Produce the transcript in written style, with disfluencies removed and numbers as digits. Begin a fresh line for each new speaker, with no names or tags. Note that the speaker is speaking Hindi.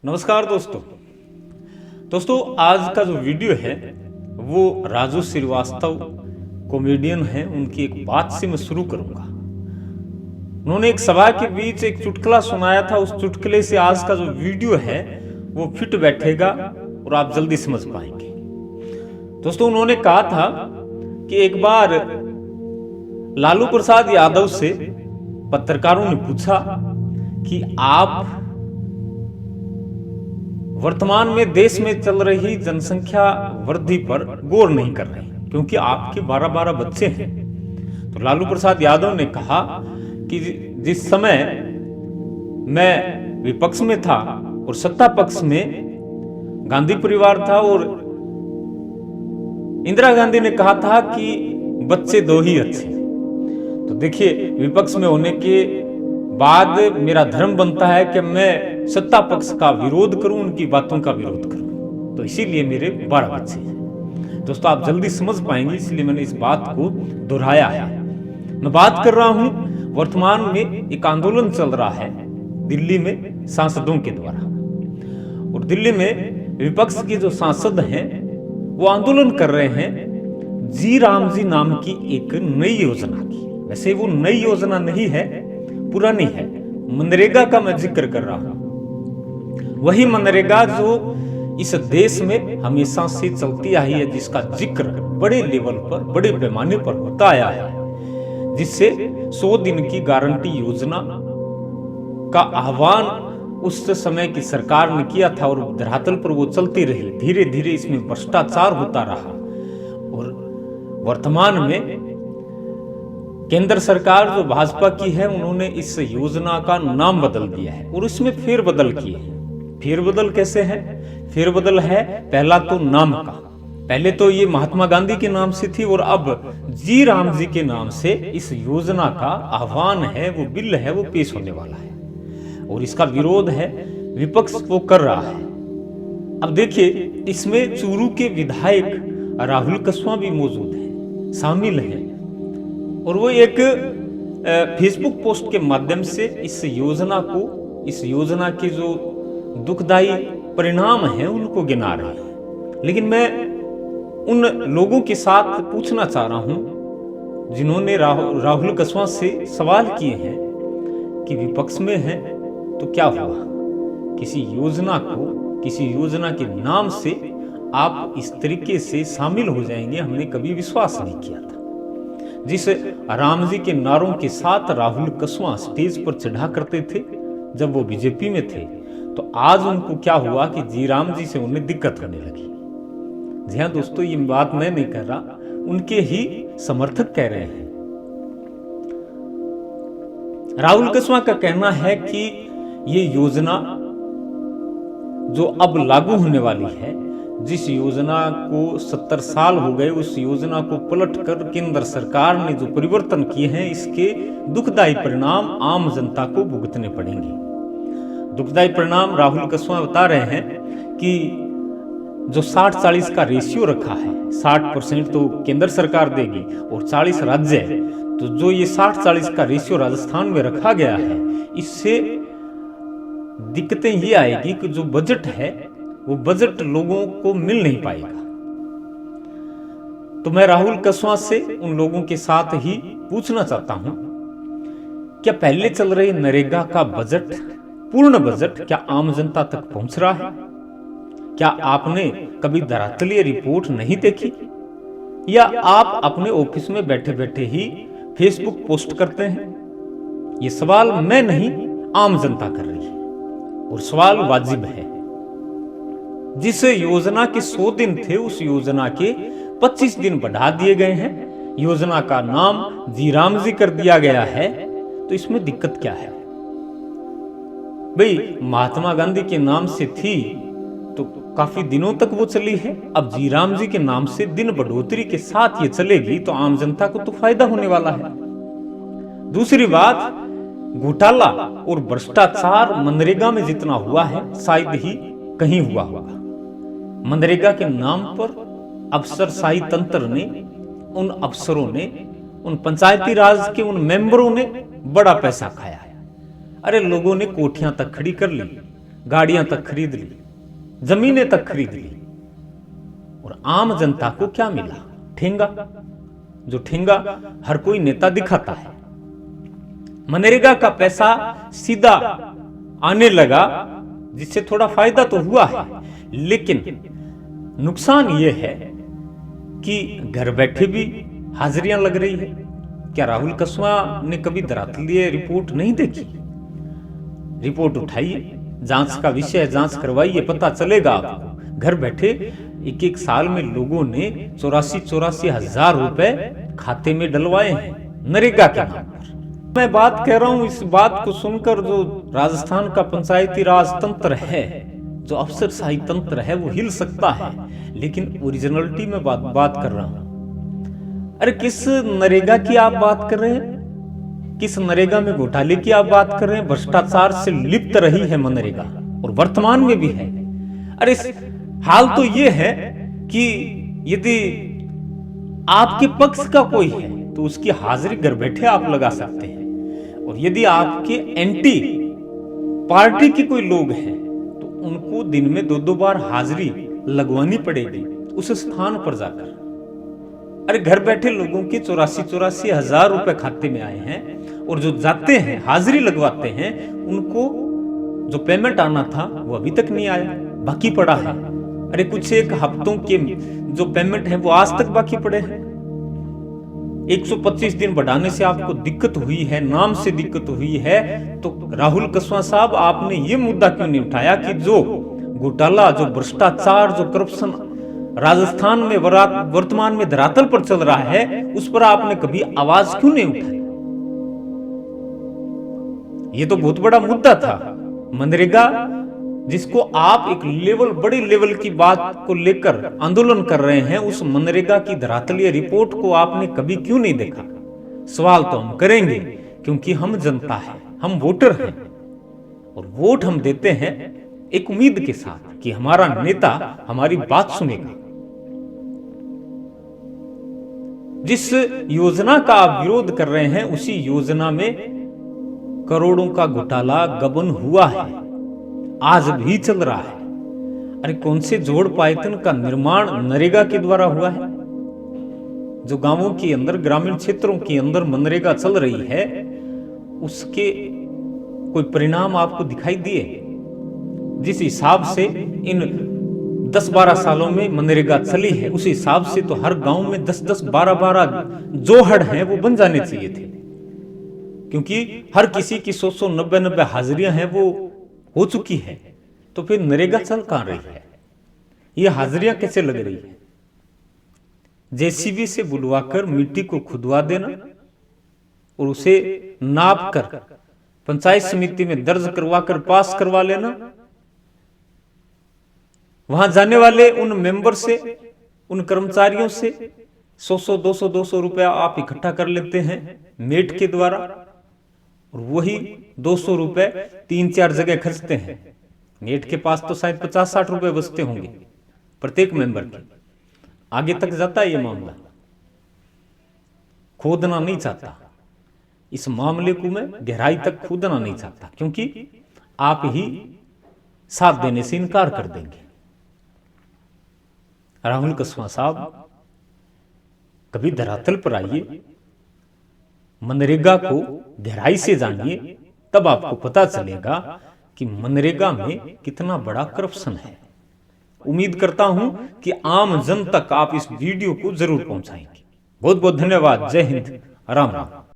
नमस्कार दोस्तों आज का जो वीडियो है वो राजू श्रीवास्तव कॉमेडियन हैं, उनकी एक बात से मैं शुरू करूंगा। उन्होंने एक सभा के बीच एक चुटकुला सुनाया था। उस चुटकुले से आज का जो वीडियो है वो फिट बैठेगा और आप जल्दी समझ पाएंगे। दोस्तों, उन्होंने कहा था कि एक बार लालू प्रसाद यादव से पत्रकारों ने पूछा कि आप वर्तमान में देश में चल रही जनसंख्या वृद्धि पर गौर नहीं कर रहे क्योंकि आपके 12-12 बच्चे हैं। तो लालू प्रसाद यादव ने कहा कि जिस समय मैं विपक्ष में था और सत्ता पक्ष में गांधी परिवार था और इंदिरा गांधी ने कहा था कि बच्चे दो ही अच्छे। तो देखिए, विपक्ष में होने के बाद मेरा धर्म बनता है कि मैं सत्ता पक्ष का विरोध करूं, उनकी बातों का विरोध करूं। तो इसीलिए मेरे 12 बच्चे हैं। दोस्तों, आप जल्दी समझ पाएंगे, इसलिए मैंने इस बात को दोहराया है। मैं बात कर रहा हूं, वर्तमान में एक आंदोलन चल रहा है दिल्ली में सांसदों के द्वारा, और दिल्ली में विपक्ष के जो सांसद हैं वो आंदोलन कर रहे हैं जी राम जी नाम की एक नई योजना की। वैसे वो नई योजना नहीं है, पुरानी है। मनरेगा का मैं जिक्र कर रहा हूं। वही मनरेगा जो इस देश में हमेशा से चलती आई है, जिसका जिक्र बड़े लेवल पर, बड़े पैमाने पर होता आया है, जिससे 100 दिन की गारंटी योजना का आह्वान उस समय की सरकार ने किया था और धरातल पर वो चलती रही। धीरे धीरे इसमें भ्रष्टाचार होता रहा और वर्तमान में केंद्र सरकार जो भाजपा की है, उन्होंने इस योजना का नाम बदल दिया है और इसमें फेरबदल किए हैं। फेरबदल कैसे है? फेरबदल है पहला तो नाम का। पहले तो ये महात्मा गांधी के नाम से थी और अब जी राम जी के नाम से इस योजना का आह्वान है, वो बिल है, वो पेश होने वाला है और इसका विरोध है विपक्ष वो कर रहा है। अब देखिए, इसमें चूरू के विधायक राहुल कसवा भी मौजूद है, शामिल है, और वो एक फेसबुक पोस्ट के माध्यम से इस योजना के जो दुखदायी परिणाम हैं उनको गिना रहे हैं। लेकिन मैं उन लोगों के साथ पूछना चाह रहा हूं जिन्होंने राहुल कसवा से सवाल किए हैं कि विपक्ष में हैं तो क्या हुआ? किसी योजना के नाम से आप इस तरीके से शामिल हो जाएंगे, हमने कभी विश्वास नहीं किया था। जिस राम जी के नारों के साथ राहुल कसवा स्टेज पर चढ़ा करते थे जब वो बीजेपी में थे, तो आज उनको क्या हुआ कि जी राम जी से उन्हें दिक्कत होने लगी। जी हाँ दोस्तों, ये बात मैं नहीं कह रहा, उनके ही समर्थक कह रहे हैं। राहुल कसवा का कहना है कि ये योजना जो अब लागू होने वाली है, जिस योजना को 70 साल हो गए, उस योजना को पलटकर केंद्र सरकार ने जो परिवर्तन किए हैं, इसके दुखदायी परिणाम आम जनता को भुगतने पड़ेंगे। दुखदायी परिणाम राहुल कसवा बता रहे हैं कि जो 60-40 का रेशियो रखा है, 60% तो केंद्र सरकार देगी और 40 राज्य है, तो जो ये 60-40 का रेशियो राजस्थान में रखा गया है, इससे दिक्कतें ये आएगी कि जो बजट है वो बजट लोगों को मिल नहीं पाएगा। तो मैं राहुल कसवा से उन लोगों के साथ ही पूछना चाहता हूं, क्या पहले चल रही नरेगा का बजट, पूर्ण बजट, क्या आम जनता तक पहुंच रहा है? क्या आपने कभी धरातलीय रिपोर्ट नहीं देखी, या आप अपने ऑफिस में बैठे बैठे ही फेसबुक पोस्ट करते हैं? ये सवाल मैं नहीं, आम जनता कर रही है और सवाल वाजिब है। जिस योजना के 100 दिन थे, उस योजना के 25 दिन बढ़ा दिए गए हैं। योजना का नाम जी राम जी कर दिया गया है, तो इसमें दिक्कत क्या है? भाई, महात्मा गांधी के नाम से थी तो काफी दिनों तक वो चली है। अब जी राम जी के नाम से दिन बढ़ोतरी के साथ ये चलेगी तो आम जनता को तो फायदा होने वाला है। दूसरी बात, घोटाला और भ्रष्टाचार मनरेगा में जितना हुआ है, शायद ही कहीं हुआ होगा। मनरेगा के नाम पर अफसरशाही तंत्र ने, उन अफसरों ने, उन पंचायती राज के उन मेंबरों ने बड़ा पैसा खाया है। अरे लोगों ने कोठियां तक खड़ी कर ली, गाड़ियां तक खरीद ली, जमीनें तक खरीद ली, और आम जनता को क्या मिला? ठेंगा, जो ठेंगा हर कोई नेता दिखाता है। मनरेगा का पैसा सीधा आने लगा, जिससे थोड़ा फायदा तो हुआ है, लेकिन नुकसान यह है कि घर बैठे भी हाजिरियां लग रही है। क्या राहुल कसवा ने कभी धरातलीय रिपोर्ट नहीं देखी? रिपोर्ट उठाइए, जांच का विषय है, जांच करवाइए, पता चलेगा आपको। घर बैठे एक एक साल में लोगों ने 84 हजार रुपए खाते में डलवाए हैं नरेगा के नाम पर। मैं बात कह रहा हूं, इस बात को सुनकर जो राजस्थान का पंचायती राज तंत्र है, जो अफसरशाही तंत्र है, वो हिल सकता है, लेकिन ओरिजिनलिटी में बात कर रहा हूं। अरे किस नरेगा की आप बात कर रहे हैं? किस नरेगा में घोटाले की आप बात कर रहे हैं? भ्रष्टाचार से लिप्त रही है मनरेगा, और वर्तमान में भी है। अरे हाल तो ये है कि यदि आपके पक्ष का कोई है तो उसकी हाजिरी घर बैठे आप लगा सकते हैं, और यदि आपके एंटी पार्टी के कोई लोग हैं तो उनको दिन में 2-2 बार हाजिरी लगवानी पड़ेगी उस स्थान पर जाकर। अरे घर बैठे लोगों के 84 हजार रुपए खाते में आए हैं, और जो जाते हैं हाजिरी लगवाते हैं उनको जो पेमेंट आना था वो अभी तक नहीं आया, बाकी पड़ा है। अरे कुछ एक हफ्तों के जो पेमेंट है वो आज तक बाकी पड़े हैं। 125 दिन बढ़ाने से आपको दिक्कत हुई है, नाम से दिक्कत हुई है, तो राहुल कसवा साहब आपने ये मुद्दा क्यों नहीं उठाया कि जो घोटाला, जो भ्रष्टाचार, जो करप्शन राजस्थान में वर्तमान में धरातल पर चल रहा है, उस पर आपने कभी आवाज क्यों नहीं उठाई? ये तो बहुत बड़ा मुद्दा था। मनरेगा जिसको आप एक लेवल, बड़े लेवल की बात को लेकर आंदोलन कर रहे हैं, उस मनरेगा की धरातलीय रिपोर्ट को आपने कभी क्यों नहीं देखा? सवाल तो हम करेंगे, क्योंकि हम जनता है, हम वोटर हैं, और वोट हम देते हैं एक उम्मीद के साथ कि हमारा नेता हमारी बात सुनेगा। जिस योजना का आप विरोध कर रहे हैं, उसी योजना में करोड़ों का घोटाला गबन हुआ है, आज भी चल रहा है। अरे कौन से जोड़ पायतन का निर्माण नरेगा के द्वारा हुआ है? जो गांवों के अंदर, ग्रामीण क्षेत्रों के अंदर मनरेगा चल रही है, उसके कोई परिणाम आपको दिखाई दिए? जिस हिसाब से इन 10-12 सालों में मनरेगा चली है, उस हिसाब से तो हर गांव में 10-10, 12-12 जोहड़ हैं वो बन जाने चाहिए थे, क्योंकि हर किसी की 100-100, 90-90 हाजिरियां हैं वो हो चुकी है। तो फिर नरेगा चल कहां रही है? ये हाजिरियां कैसे लग रही है? जेसीबी से बुलवाकर मिट्टी को खुदवा देना और उसे नाप कर पंचायत समिति में दर्ज करवाकर पास करवा लेना। वहां जाने वाले उन मेंबर से, उन कर्मचारियों से 100-100, 200-200 रुपया आप इकट्ठा कर लेते हैं मेट के द्वारा, और वही 200 रुपए 3-4 जगह खर्चते हैं। नेट के पास तो शायद 50-60 रुपए बचते होंगे प्रत्येक मेंबर के। आगे तक जाता है ये मामला, खोदना नहीं चाहता इस मामले को, मैं गहराई तक खोदना नहीं चाहता, क्योंकि आप ही साथ देने से इनकार कर देंगे। राहुल कसवा साहब कभी धरातल पर आइए, मनरेगा को गहराई से जानिए, तब आपको पता चलेगा कि मनरेगा में कितना बड़ा करप्शन है। उम्मीद करता हूं कि आम जन तक आप इस वीडियो को जरूर पहुंचाएंगे। बहुत बहुत धन्यवाद। जय हिंद, राम राम।